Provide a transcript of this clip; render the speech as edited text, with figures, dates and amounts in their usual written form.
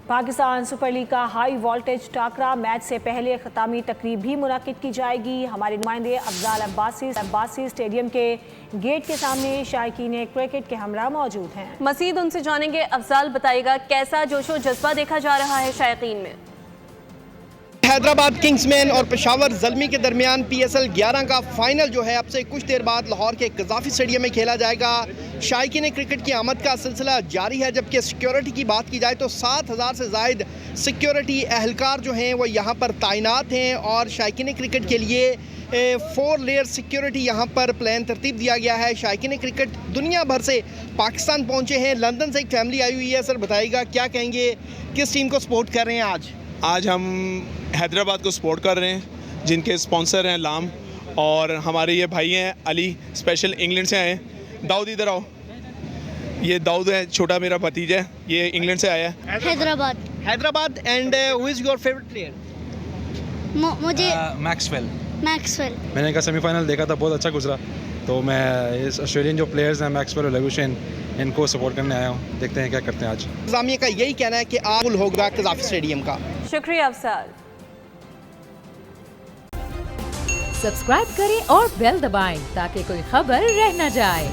Pakistan super league का high voltage टाकरा match से पहले अख्तामी तकरीब भी मुनाकिद की जाएगी। हमारे नुमाइंदे अफजाल अब्बासी स्टेडियम के गेट के सामने शायकीन क्रिकेट के हमरा मौजूद हैं। मजीद उनसे जानेंगे। अफजाल, बताइएगा कैसा जोशो जज्बा देखा जा रहा है शायकीन में? हैदराबाद किंग्समैन और पेशावर ज़ल्मी के दरमियान PSL 11 का फाइनल जो है अब से कुछ देर बाद लाहौर के कज़ाफ़ी स्टेडियम में खेला जाएगा। शायकीन क्रिकेट की आमद का सिलसिला जारी है, जबकि सिक्योरिटी की बात की जाए तो 7,000 से ज़ायद सिक्योरिटी एहलकार जो हैं वो यहाँ पर तैनात हैं और शायकीन क्रिकेट के लिए 4 लेयर सिक्योरिटी यहाँ पर प्लान तरतीब दिया गया है। शायकीन क्रिकेट दुनिया भर से पाकिस्तान पहुँचे हैं। लंदन से एक फैमिली आई हुई है। सर बताइएगा, क्या कहेंगे, किस टीम को सपोर्ट कर रहे हैं आज हम हैदराबाद को सपोर्ट कर रहे हैं, जिनके स्पॉन्सर हैं लाम, और हमारे ये भाई हैं अली, स्पेशल इंग्लैंड से आए हैं। दाऊद इधर आओ, ये दाऊद है, छोटा मेरा भतीजा है, ये इंग्लैंड से आया है। Hyderabad and who is your favourite player? मुझे मैक्सवेल। मैंने इनका सेमीफाइनल देखा था, बहुत अच्छा गुजरा, तो मैं इस ऑस्ट्रेलियन जो प्लेयर्स हैं मैक्सवेल और लबुशेन, इनको सपोर्ट करने आया हूँ। देखते हैं क्या करते हैं आज। इंतज़ामिया का यही कहना है कि आज होगा कज़ाफ़ी स्टेडियम का। शुक्रिया अफजाल। सब्सक्राइब करें और बेल दबाएं ताकि कोई खबर रह न जाए।